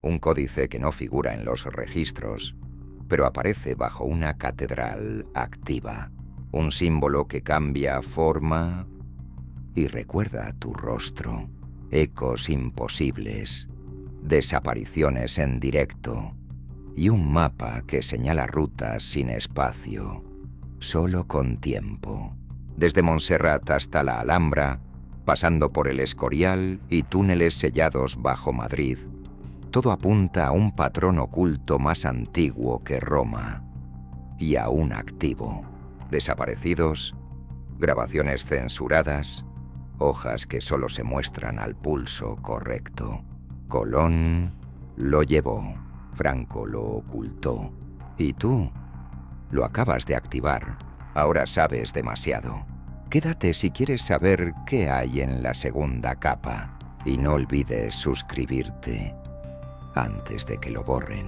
un códice que no figura en los registros, pero aparece bajo una catedral activa, un símbolo que cambia forma y recuerda tu rostro, ecos imposibles, desapariciones en directo y un mapa que señala rutas sin espacio, solo con tiempo, desde Montserrat hasta la Alhambra, pasando por el Escorial y túneles sellados bajo Madrid. Todo apunta a un patrón oculto más antiguo que Roma y aún activo. Desaparecidos, grabaciones censuradas, hojas que solo se muestran al pulso correcto. Colón lo llevó, Franco lo ocultó. Y tú lo acabas de activar. Ahora sabes demasiado. Quédate si quieres saber qué hay en la segunda capa. Y no olvides suscribirte antes de que lo borren.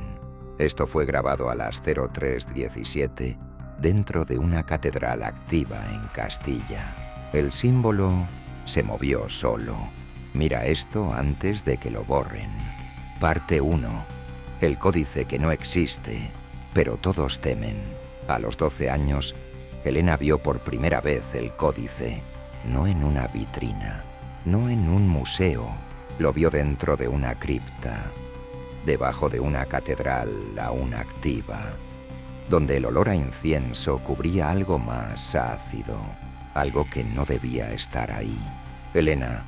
Esto fue grabado a las 03:17 dentro de una catedral activa en Castilla. El símbolo se movió solo. Mira esto antes de que lo borren. Parte 1. El códice que no existe, pero todos temen. A los 12 años, Elena vio por primera vez el códice, no en una vitrina, no en un museo. Lo vio dentro de una cripta, debajo de una catedral aún activa, donde el olor a incienso cubría algo más ácido, algo que no debía estar ahí. Elena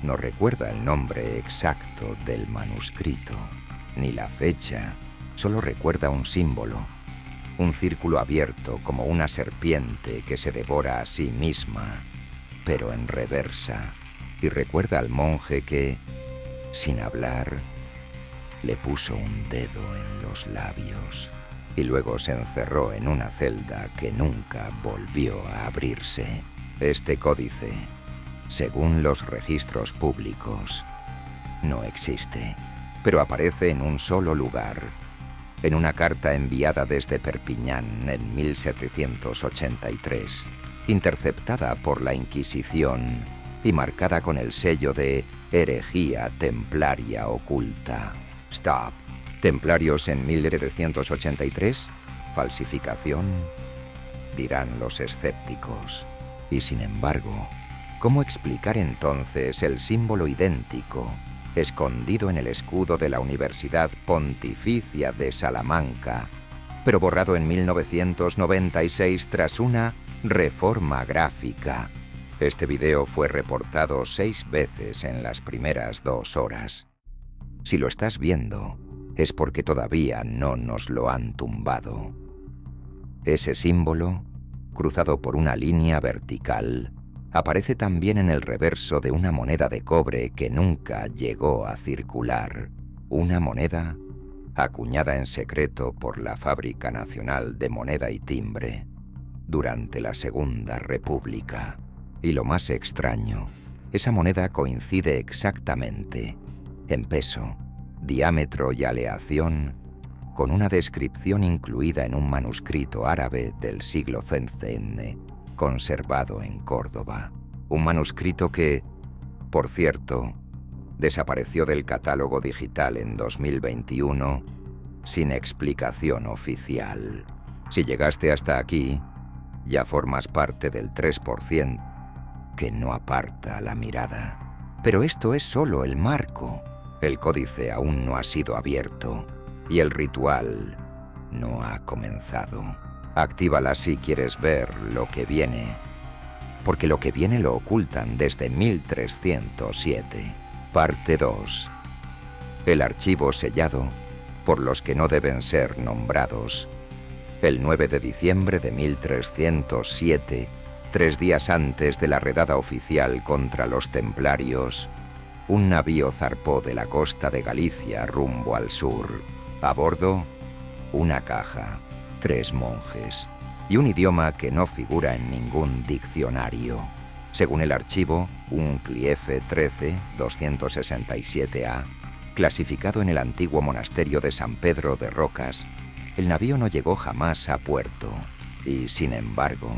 no recuerda el nombre exacto del manuscrito, ni la fecha, solo recuerda un símbolo, un círculo abierto como una serpiente que se devora a sí misma, pero en reversa, y recuerda al monje que, sin hablar, le puso un dedo en los labios y luego se encerró en una celda que nunca volvió a abrirse. Este códice, según los registros públicos, no existe, pero aparece en un solo lugar, en una carta enviada desde Perpiñán en 1783, interceptada por la Inquisición y marcada con el sello de herejía templaria oculta. Stop. ¿Templarios en 1783? ¿Falsificación? Dirán los escépticos. Y sin embargo, ¿cómo explicar entonces el símbolo idéntico, escondido en el escudo de la Universidad Pontificia de Salamanca, pero borrado en 1996 tras una reforma gráfica? Este video fue reportado 6 veces en las primeras 2 horas. Si lo estás viendo, es porque todavía no nos lo han tumbado. Ese símbolo, cruzado por una línea vertical, aparece también en el reverso de una moneda de cobre que nunca llegó a circular. Una moneda acuñada en secreto por la Fábrica Nacional de Moneda y Timbre durante la Segunda República. Y lo más extraño, esa moneda coincide exactamente en peso, diámetro y aleación con una descripción incluida en un manuscrito árabe del siglo CN, conservado en Córdoba. Un manuscrito que, por cierto, desapareció del catálogo digital en 2021 sin explicación oficial. Si llegaste hasta aquí, ya formas parte del 3% que no aparta la mirada. Pero esto es solo el marco. El códice aún no ha sido abierto y el ritual no ha comenzado. Actívala si quieres ver lo que viene, porque lo que viene lo ocultan desde 1307. Parte 2. El archivo sellado por los que no deben ser nombrados. El 9 de diciembre de 1307, 3 días antes de la redada oficial contra los templarios, un navío zarpó de la costa de Galicia rumbo al sur. A bordo, una caja, 3 monjes y un idioma que no figura en ningún diccionario. Según el archivo, un Cliefe 13 267A, clasificado en el antiguo monasterio de San Pedro de Rocas, el navío no llegó jamás a puerto. Y, sin embargo,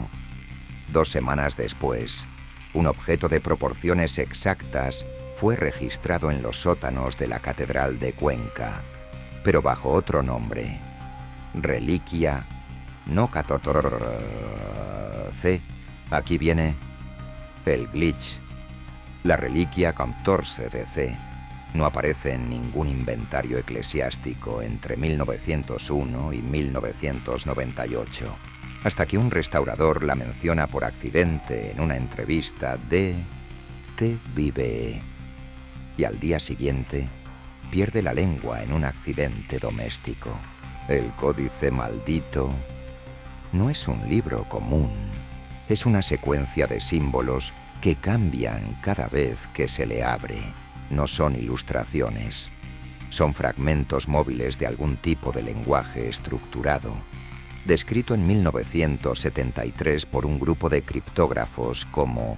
2 semanas después, un objeto de proporciones exactas fue registrado en los sótanos de la Catedral de Cuenca, pero bajo otro nombre, Reliquia no 14C. Aquí viene el glitch. La Reliquia 14C no aparece en ningún inventario eclesiástico entre 1901 y 1998, hasta que un restaurador la menciona por accidente en una entrevista de TVE, y al día siguiente pierde la lengua en un accidente doméstico. El Códice Maldito no es un libro común, es una secuencia de símbolos que cambian cada vez que se le abre. No son ilustraciones, son fragmentos móviles de algún tipo de lenguaje estructurado, descrito en 1973 por un grupo de criptógrafos como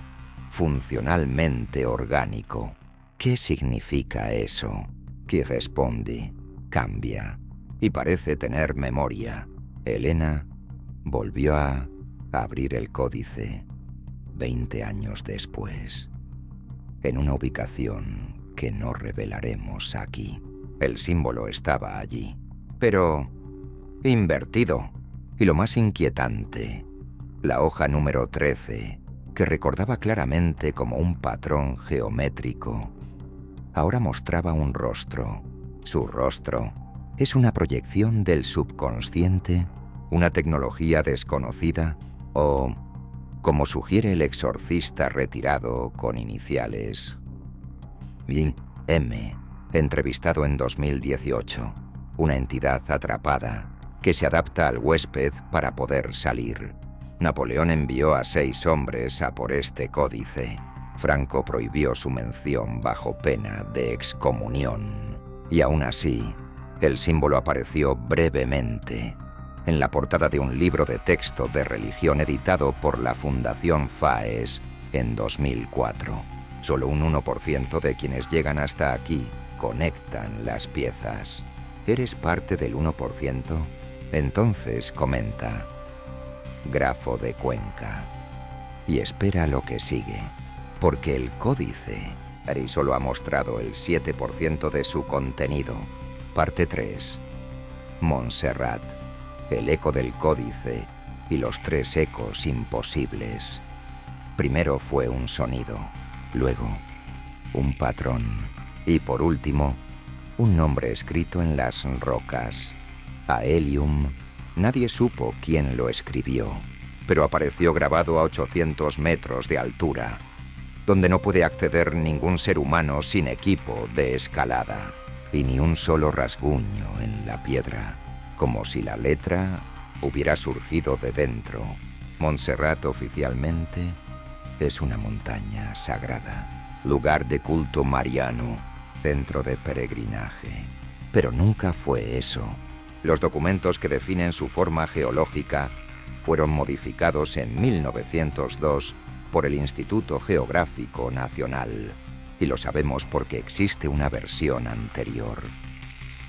funcionalmente orgánico. ¿Qué significa eso? Que responde, cambia y parece tener memoria. Elena volvió a abrir el códice 20 años después, en una ubicación que no revelaremos aquí. El símbolo estaba allí, pero invertido. Y lo más inquietante, la hoja número 13, que recordaba claramente como un patrón geométrico, ahora mostraba un rostro. Su rostro es una proyección del subconsciente, una tecnología desconocida o, como sugiere el exorcista retirado con iniciales M, entrevistado en 2018, una entidad atrapada que se adapta al huésped para poder salir. Napoleón envió a 6 hombres a por este códice. Franco prohibió su mención bajo pena de excomunión. Y aún así, el símbolo apareció brevemente en la portada de un libro de texto de religión editado por la Fundación FAES en 2004. Solo un 1% de quienes llegan hasta aquí conectan las piezas. ¿Eres parte del 1%? Entonces comenta: Grafo de Cuenca. Y espera lo que sigue, porque el códice solo ha mostrado el 7% de su contenido. Parte 3. Montserrat, el eco del códice y los 3 ecos imposibles. Primero fue un sonido, luego un patrón y por último un nombre escrito en las rocas. Aelium. Nadie supo quién lo escribió, pero apareció grabado a 800 metros de altura, donde no puede acceder ningún ser humano sin equipo de escalada, y ni un solo rasguño en la piedra, como si la letra hubiera surgido de dentro. Montserrat oficialmente es una montaña sagrada, lugar de culto mariano, centro de peregrinaje, pero nunca fue eso. Los documentos que definen su forma geológica fueron modificados en 1902 por el Instituto Geográfico Nacional, y lo sabemos porque existe una versión anterior.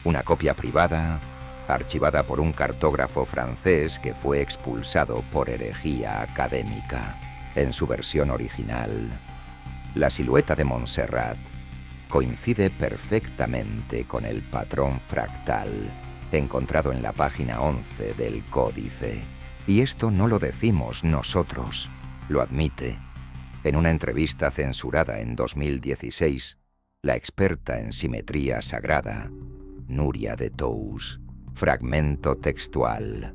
Una copia privada, archivada por un cartógrafo francés que fue expulsado por herejía académica. En su versión original, la silueta de Montserrat coincide perfectamente con el patrón fractal encontrado en la página 11 del códice. Y esto no lo decimos nosotros, lo admite, en una entrevista censurada en 2016, la experta en simetría sagrada, Nuria de Tous. Fragmento textual.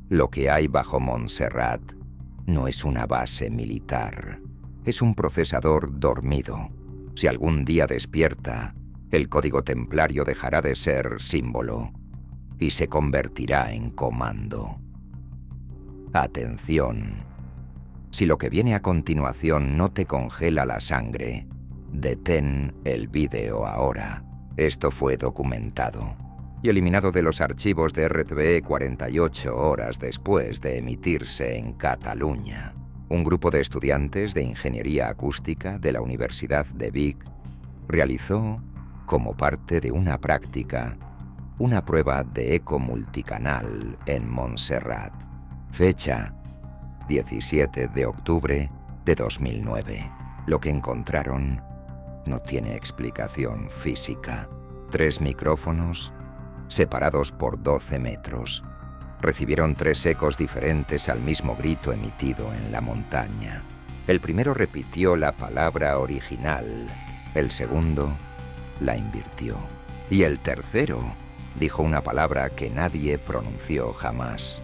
Lo que hay bajo Montserrat no es una base militar, es un procesador dormido. Si algún día despierta, el código templario dejará de ser símbolo y se convertirá en comando. Atención. Si lo que viene a continuación no te congela la sangre, detén el vídeo ahora. Esto fue documentado y eliminado de los archivos de RTVE 48 horas después de emitirse en Cataluña. Un grupo de estudiantes de Ingeniería Acústica de la Universidad de Vic realizó, como parte de una práctica, una prueba de eco multicanal en Montserrat. Fecha: 17 de octubre de 2009. Lo que encontraron no tiene explicación física. 3 micrófonos separados por 12 metros. Recibieron 3 ecos diferentes al mismo grito emitido en la montaña. El primero repitió la palabra original, el segundo la invirtió. Y el tercero dijo una palabra que nadie pronunció jamás.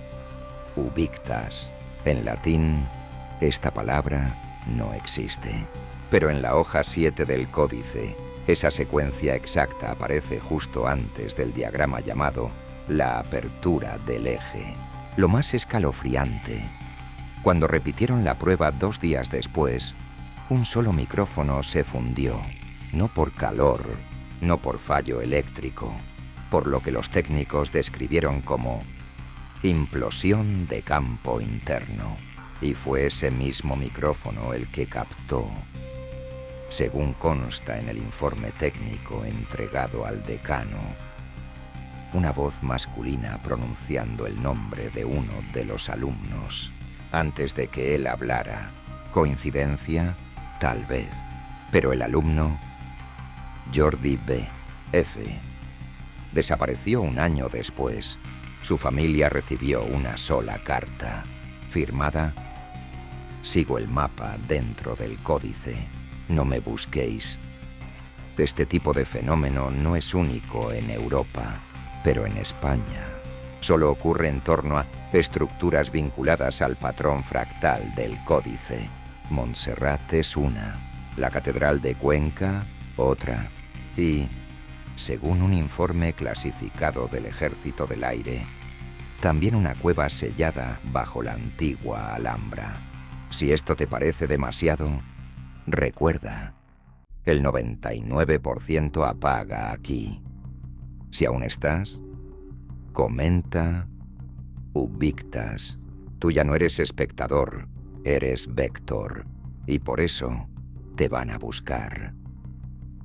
Ubictas. En latín, esta palabra no existe. Pero en la hoja 7 del códice, esa secuencia exacta aparece justo antes del diagrama llamado la apertura del eje. Lo más escalofriante, cuando repitieron la prueba 2 días después, un solo micrófono se fundió, no por calor, no por fallo eléctrico, por lo que los técnicos describieron como implosión de campo interno. Y fue ese mismo micrófono el que captó, según consta en el informe técnico entregado al decano, una voz masculina pronunciando el nombre de uno de los alumnos. Antes de que él hablara. ¿Coincidencia? Tal vez. Pero el alumno, Jordi B. F., desapareció un año después. Su familia recibió una sola carta, firmada: sigo el mapa dentro del códice. No me busquéis. Este tipo de fenómeno no es único en Europa, pero en España solo ocurre en torno a estructuras vinculadas al patrón fractal del códice. Montserrat es una, la Catedral de Cuenca otra, y, según un informe clasificado del Ejército del Aire, también una cueva sellada bajo la antigua Alhambra. Si esto te parece demasiado, recuerda, el 99% apaga aquí. Si aún estás, comenta, ubictas. Tú ya no eres espectador, eres vector, y por eso te van a buscar.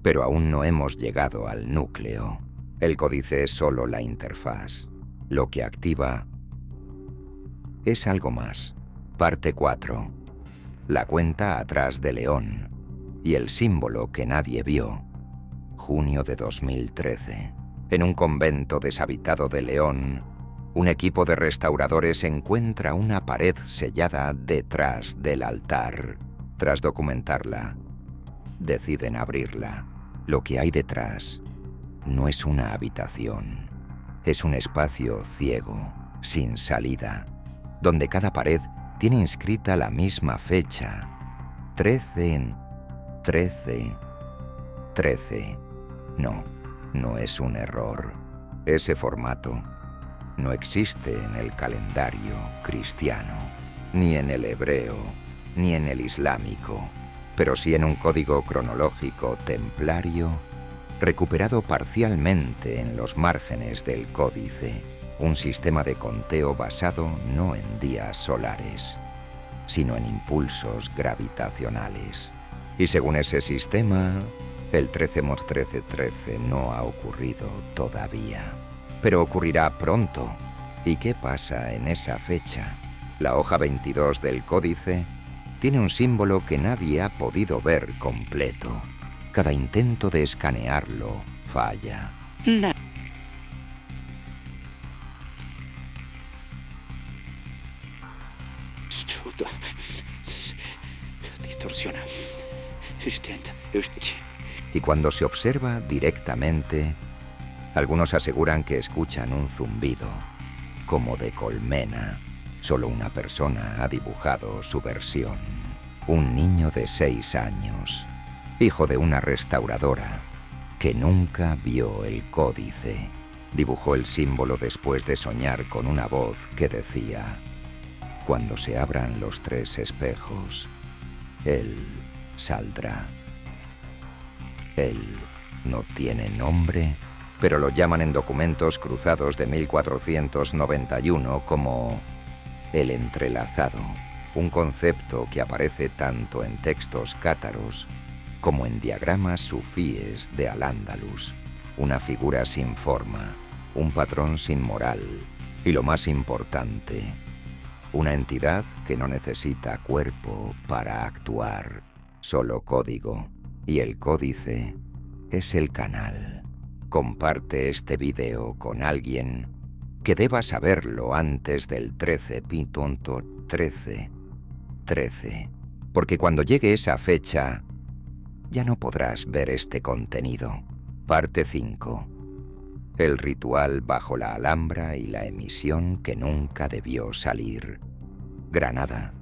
Pero aún no hemos llegado al núcleo. El códice es solo la interfaz. Lo que activa es algo más. Parte 4. La cuenta atrás de León y el símbolo que nadie vio. Junio de 2013. En un convento deshabitado de León, un equipo de restauradores encuentra una pared sellada detrás del altar. Tras documentarla, deciden abrirla. Lo que hay detrás no es una habitación. Es un espacio ciego, sin salida, donde cada pared tiene inscrita la misma fecha. 13 en 13. 13. No es un error. Ese formato no existe en el calendario cristiano, ni en el hebreo, ni en el islámico, pero sí en un código cronológico templario recuperado parcialmente en los márgenes del códice, un sistema de conteo basado no en días solares, sino en impulsos gravitacionales. Y según ese sistema, el 13-13-13 no ha ocurrido todavía. Pero ocurrirá pronto. ¿Y qué pasa en esa fecha? La hoja 22 del códice tiene un símbolo que nadie ha podido ver completo. Cada intento de escanearlo falla. Distorsiona. Y cuando se observa directamente, algunos aseguran que escuchan un zumbido, como de colmena. Solo una persona ha dibujado su versión. Un niño de 6 años, hijo de una restauradora, que nunca vio el códice. Dibujó el símbolo después de soñar con una voz que decía: cuando se abran los 3 espejos, él saldrá. Él no tiene nombre, pero lo llaman en documentos cruzados de 1491 como el entrelazado, un concepto que aparece tanto en textos cátaros como en diagramas sufíes de Al-Ándalus, una figura sin forma, un patrón sin moral y, lo más importante, una entidad que no necesita cuerpo para actuar, solo código. Y el códice es el canal. Comparte este vídeo con alguien que deba saberlo antes del 13.13. Porque cuando llegue esa fecha, ya no podrás ver este contenido. Parte 5. El ritual bajo la Alhambra y la emisión que nunca debió salir. Granada,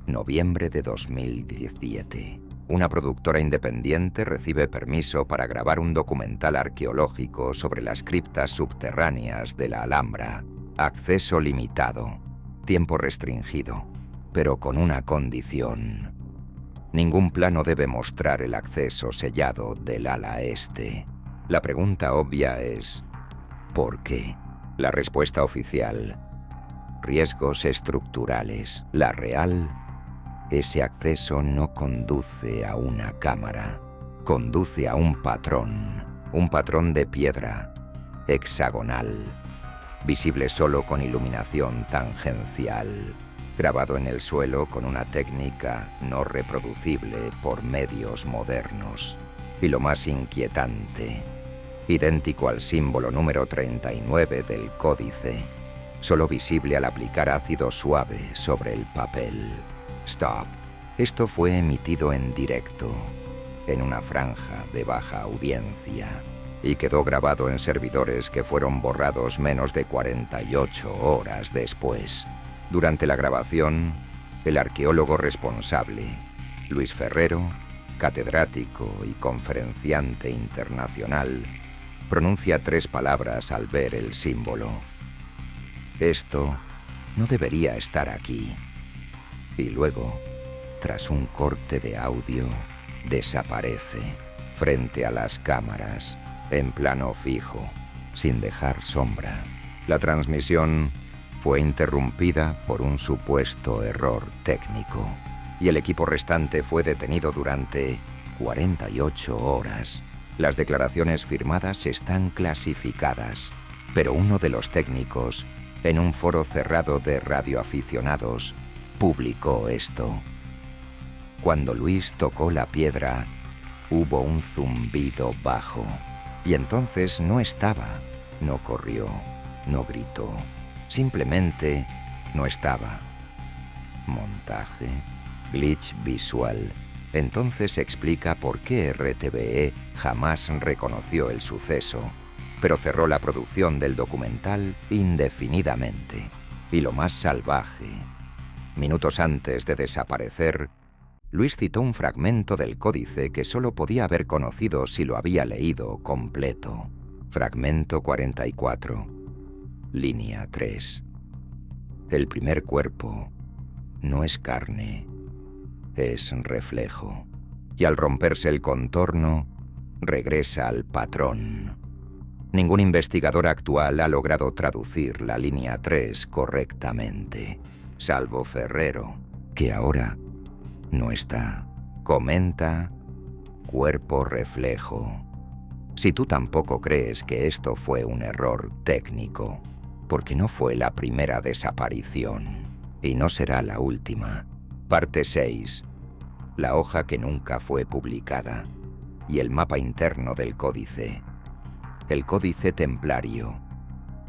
noviembre de 2017. Una productora independiente recibe permiso para grabar un documental arqueológico sobre las criptas subterráneas de la Alhambra. Acceso limitado, tiempo restringido, pero con una condición. Ningún plano debe mostrar el acceso sellado del ala este. La pregunta obvia es, ¿por qué? La respuesta oficial: riesgos estructurales. La real: ese acceso no conduce a una cámara, conduce a un patrón de piedra, hexagonal, visible solo con iluminación tangencial, grabado en el suelo con una técnica no reproducible por medios modernos. Y lo más inquietante, idéntico al símbolo número 39 del códice, solo visible al aplicar ácido suave sobre el papel. Stop. Esto fue emitido en directo, en una franja de baja audiencia, y quedó grabado en servidores que fueron borrados menos de 48 horas después. Durante la grabación, el arqueólogo responsable, Luis Ferrero, catedrático y conferenciante internacional, pronuncia 3 palabras al ver el símbolo. Esto no debería estar aquí. Y luego, tras un corte de audio, desaparece frente a las cámaras, en plano fijo, sin dejar sombra. La transmisión fue interrumpida por un supuesto error técnico, y el equipo restante fue detenido durante 48 horas. Las declaraciones firmadas están clasificadas, pero uno de los técnicos, en un foro cerrado de radioaficionados, publicó esto. Cuando Luis tocó la piedra, hubo un zumbido bajo, y entonces no estaba, no corrió, no gritó, simplemente no estaba. Montaje, glitch visual. Entonces explica por qué RTVE jamás reconoció el suceso, pero cerró la producción del documental indefinidamente. Y lo más salvaje, minutos antes de desaparecer, Luis citó un fragmento del códice que solo podía haber conocido si lo había leído completo. Fragmento 44, línea 3. El primer cuerpo no es carne, es reflejo. Y al romperse el contorno, regresa al patrón. Ningún investigador actual ha logrado traducir la línea 3 correctamente, salvo Ferrero, que ahora no está. Comenta: cuerpo reflejo. Si tú tampoco crees que esto fue un error técnico, porque no fue la primera desaparición, y no será la última. Parte 6. La hoja que nunca fue publicada, y el mapa interno del códice. El códice templario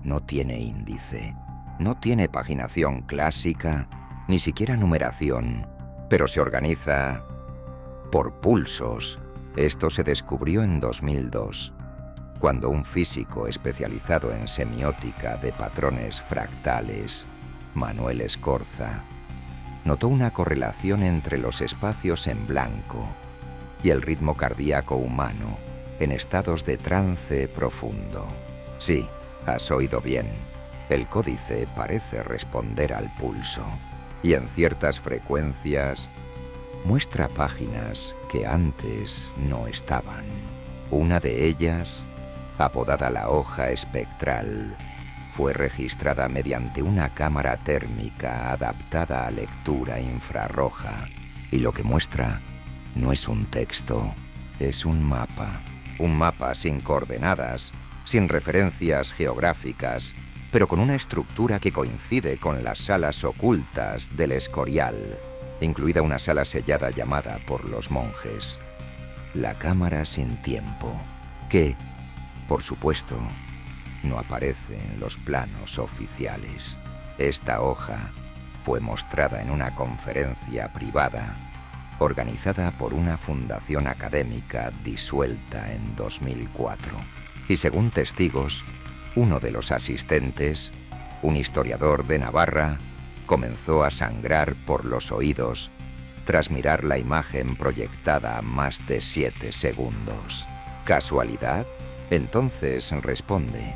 no tiene índice, no tiene paginación clásica, ni siquiera numeración, pero se organiza por pulsos. Esto se descubrió en 2002, cuando un físico especializado en semiótica de patrones fractales, Manuel Escorza, notó una correlación entre los espacios en blanco y el ritmo cardíaco humano en estados de trance profundo. Sí, has oído bien. El códice parece responder al pulso, y en ciertas frecuencias muestra páginas que antes no estaban. Una de ellas, apodada la hoja espectral, fue registrada mediante una cámara térmica adaptada a lectura infrarroja, y lo que muestra no es un texto, es un mapa sin coordenadas, sin referencias geográficas, pero con una estructura que coincide con las salas ocultas del Escorial, incluida una sala sellada llamada por los monjes. la cámara sin tiempo, que, por supuesto, no aparece en los planos oficiales. Esta hoja fue mostrada en una conferencia privada organizada por una fundación académica disuelta en 2004. Y según testigos, uno de los asistentes, un historiador de Navarra, comenzó a sangrar por los oídos tras mirar la imagen proyectada a más de 7 segundos. ¿Casualidad? Entonces responde: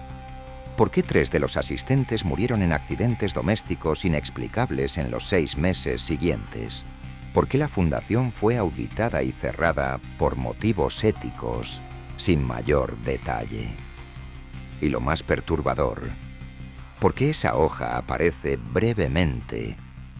¿por qué 3 de los asistentes murieron en accidentes domésticos inexplicables en los 6 meses siguientes? ¿Por qué la fundación fue auditada y cerrada por motivos éticos sin mayor detalle? Y lo más perturbador, ¿por qué esa hoja aparece brevemente,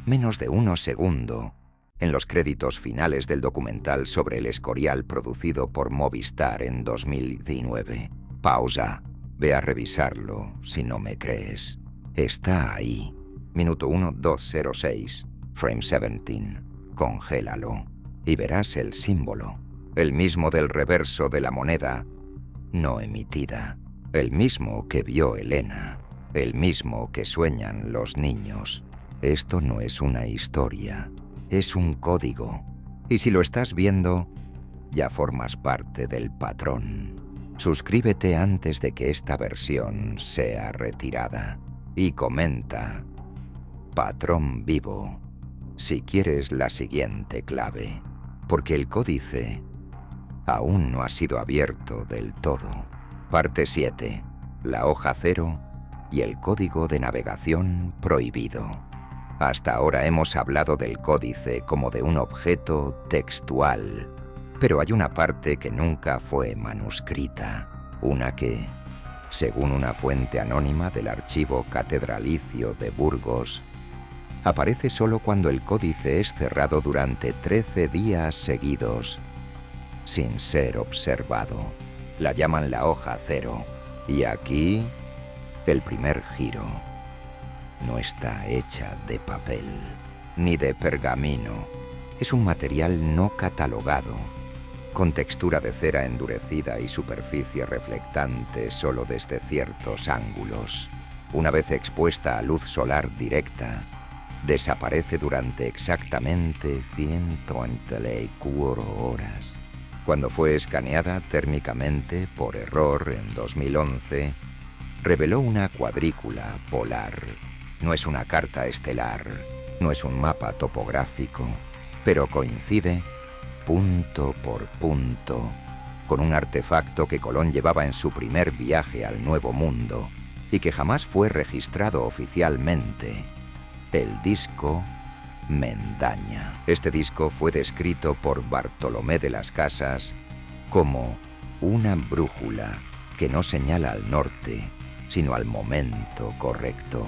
menos de 1 segundo, en los créditos finales del documental sobre el Escorial producido por Movistar en 2019? Pausa. Ve a revisarlo si no me crees. Está ahí. Minuto 1:206, frame 17. Congélalo y verás el símbolo, el mismo del reverso de la moneda no emitida, el mismo que vio Elena, el mismo que sueñan los niños. Esto no es una historia, es un código. Y si lo estás viendo, ya formas parte del patrón. Suscríbete antes de que esta versión sea retirada. Y comenta: patrón vivo, si quieres la siguiente clave, porque el códice aún no ha sido abierto del todo. Parte 7. La hoja 0 y el código de navegación prohibido. Hasta ahora hemos hablado del códice como de un objeto textual, pero hay una parte que nunca fue manuscrita, una que, según una fuente anónima del archivo catedralicio de Burgos, aparece solo cuando el códice es cerrado durante 13 días seguidos, sin ser observado. La llaman la hoja 0. Y aquí, el primer giro. No está hecha de papel, ni de pergamino. Es un material no catalogado, con textura de cera endurecida y superficie reflectante solo desde ciertos ángulos. Una vez expuesta a luz solar directa, desaparece durante exactamente 124 horas. Cuando fue escaneada térmicamente por error en 2011, reveló una cuadrícula polar. No es una carta estelar, no es un mapa topográfico, pero coincide punto por punto con un artefacto que Colón llevaba en su primer viaje al Nuevo Mundo y que jamás fue registrado oficialmente: el disco Mendaña. Este disco fue descrito por Bartolomé de las Casas como una brújula que no señala al norte, sino al momento correcto.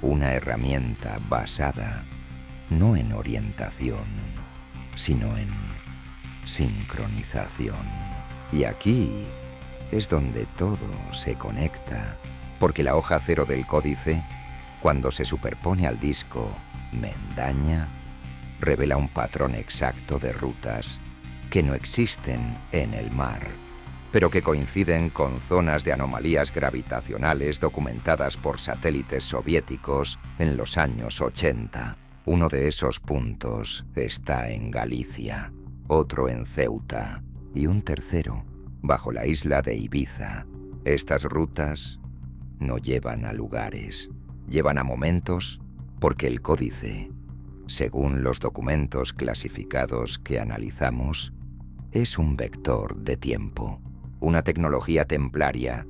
Una herramienta basada no en orientación, sino en sincronización. Y aquí es donde todo se conecta, porque la hoja 0 del códice, cuando se superpone al disco Mendaña, revela un patrón exacto de rutas que no existen en el mar, pero que coinciden con zonas de anomalías gravitacionales documentadas por satélites soviéticos en los años 80. Uno de esos puntos está en Galicia, otro en Ceuta y un tercero bajo la isla de Ibiza. Estas rutas no llevan a lugares, llevan a momentos, porque el códice, según los documentos clasificados que analizamos, es un vector de tiempo, una tecnología templaria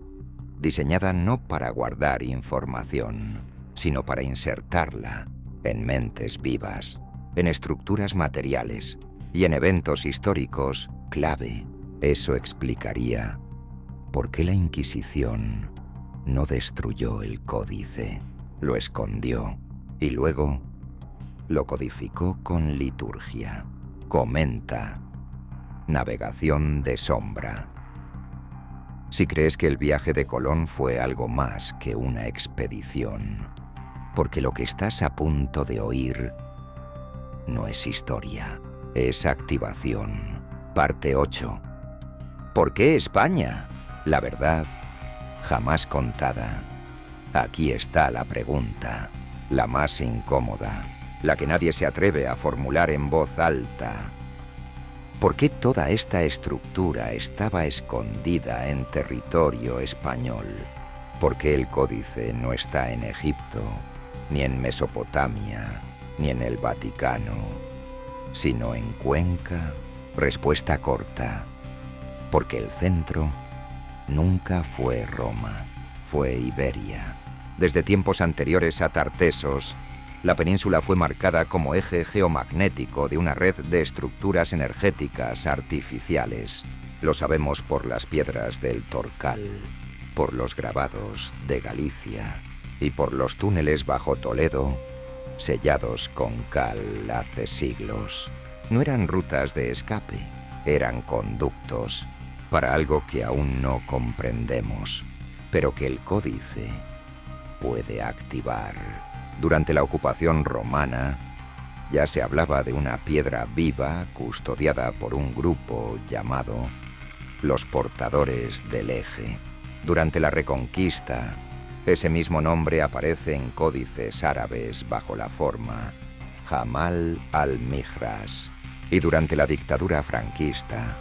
diseñada no para guardar información, sino para insertarla en mentes vivas, en estructuras materiales y en eventos históricos clave. Eso explicaría por qué la Inquisición no destruyó el códice, lo escondió y luego lo codificó con liturgia. Comenta: navegación de sombra. Si crees que el viaje de Colón fue algo más que una expedición, porque lo que estás a punto de oír no es historia, es activación. Parte 8. ¿Por qué España? La verdad, jamás contada. Aquí está la pregunta, la más incómoda, la que nadie se atreve a formular en voz alta. ¿Por qué toda esta estructura estaba escondida en territorio español? ¿Por qué el códice no está en Egipto, ni en Mesopotamia, ni en el Vaticano, sino en Cuenca? Respuesta corta. Porque el centro nunca fue Roma, fue Iberia. Desde tiempos anteriores a Tartesos, la península fue marcada como eje geomagnético de una red de estructuras energéticas artificiales. Lo sabemos por las piedras del Torcal, por los grabados de Galicia y por los túneles bajo Toledo, sellados con cal hace siglos. No eran rutas de escape, eran conductos para algo que aún no comprendemos, pero que el códice puede activar. Durante la ocupación romana, ya se hablaba de una piedra viva custodiada por un grupo llamado los portadores del eje. Durante la Reconquista, ese mismo nombre aparece en códices árabes bajo la forma Jamal al-Mihras. Y durante la dictadura franquista,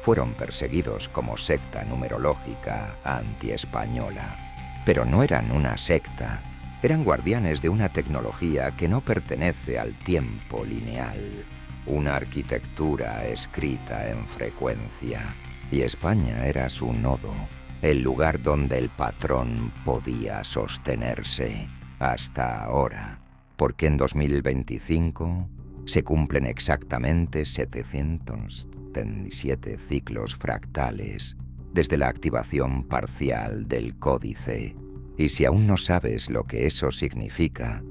fueron perseguidos como secta numerológica antiespañola. Pero no eran una secta. Eran guardianes de una tecnología que no pertenece al tiempo lineal, una arquitectura escrita en frecuencia. Y España era su nodo, el lugar donde el patrón podía sostenerse hasta ahora. Porque en 2025 se cumplen exactamente 777 ciclos fractales desde la activación parcial del códice. Y si aún no sabes lo que eso significa,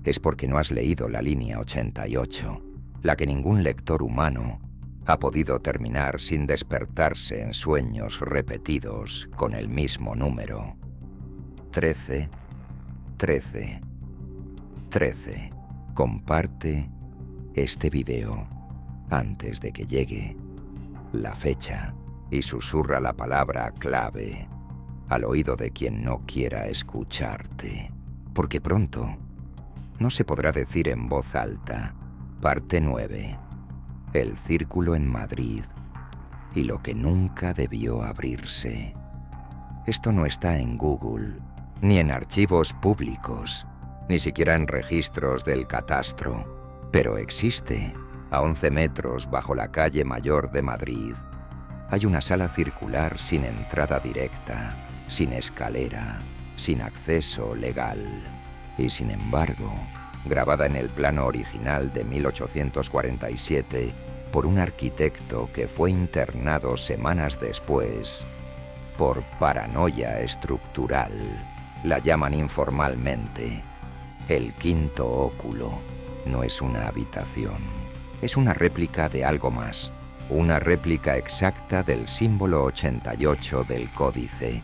es porque no has leído la línea 88, la que ningún lector humano ha podido terminar sin despertarse en sueños repetidos con el mismo número. 13, 13, 13. Comparte este video antes de que llegue la fecha y susurra la palabra clave al oído de quien no quiera escucharte, porque pronto no se podrá decir en voz alta. Parte 9. El círculo en Madrid y lo que nunca debió abrirse. Esto no está en Google, ni en archivos públicos, ni siquiera en registros del catastro, pero existe. A 11 metros bajo la calle Mayor de Madrid hay una sala circular sin entrada directa, sin escalera, sin acceso legal. Y sin embargo, grabada en el plano original de 1847 por un arquitecto que fue internado semanas después por paranoia estructural, la llaman informalmente el quinto óculo. No es una habitación, es una réplica de algo más, una réplica exacta del símbolo 88 del códice,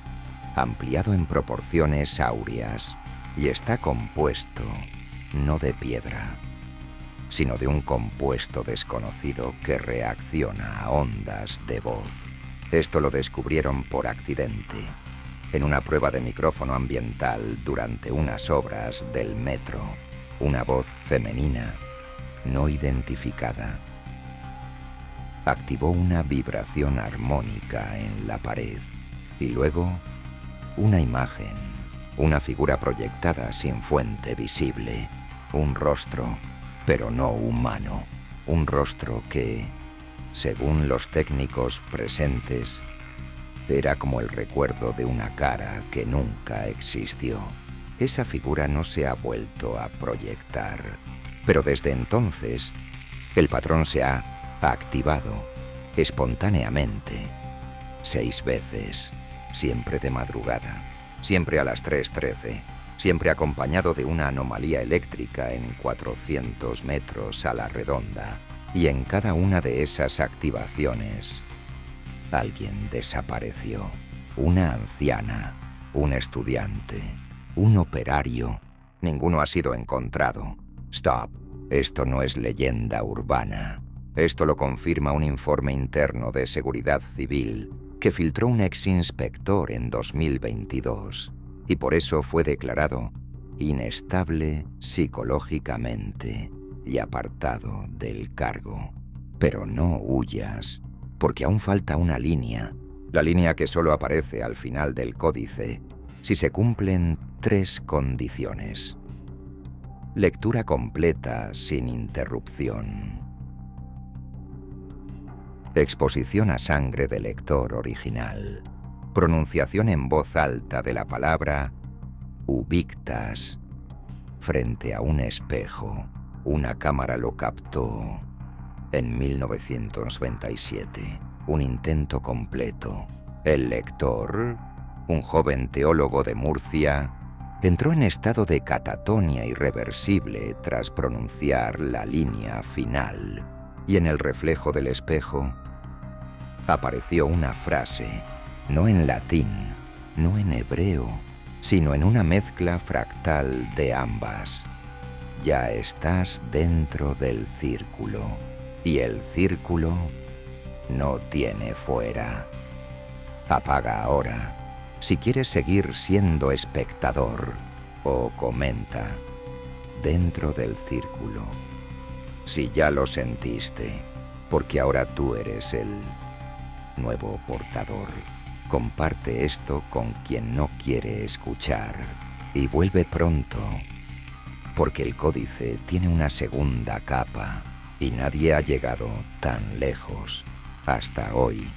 ampliado en proporciones áureas, y está compuesto no de piedra, sino de un compuesto desconocido que reacciona a ondas de voz. Esto lo descubrieron por accidente, en una prueba de micrófono ambiental durante unas obras del metro. Una voz femenina, no identificada, activó una vibración armónica en la pared, y luego una imagen, una figura proyectada sin fuente visible, un rostro, pero no humano, un rostro que, según los técnicos presentes, era como el recuerdo de una cara que nunca existió. Esa figura no se ha vuelto a proyectar, pero desde entonces el patrón se ha activado espontáneamente 6 veces, siempre de madrugada, siempre a las 3:13, siempre acompañado de una anomalía eléctrica en 400 metros a la redonda. Y en cada una de esas activaciones, alguien desapareció. Una anciana, un estudiante, un operario. Ninguno ha sido encontrado. Stop. Esto no es leyenda urbana. Esto lo confirma un informe interno de Seguridad Civil que filtró un exinspector en 2022 y por eso fue declarado inestable psicológicamente y apartado del cargo. Pero no huyas, porque aún falta una línea, la línea que solo aparece al final del códice si se cumplen 3 condiciones. Lectura completa sin interrupción. Exposición a sangre del lector original. Pronunciación en voz alta de la palabra ubictas. Frente a un espejo. Una cámara lo captó. En 1997. Un intento completo. El lector, un joven teólogo de Murcia, entró en estado de catatonia irreversible tras pronunciar la línea final. Y en el reflejo del espejo apareció una frase, no en latín, no en hebreo, sino en una mezcla fractal de ambas. Ya estás dentro del círculo, y el círculo no tiene fuera. Apaga ahora, si quieres seguir siendo espectador, o comenta, dentro del círculo. Si ya lo sentiste, porque ahora tú eres el nuevo portador. Comparte esto con quien no quiere escuchar y vuelve pronto, porque el códice tiene una segunda capa y nadie ha llegado tan lejos hasta hoy.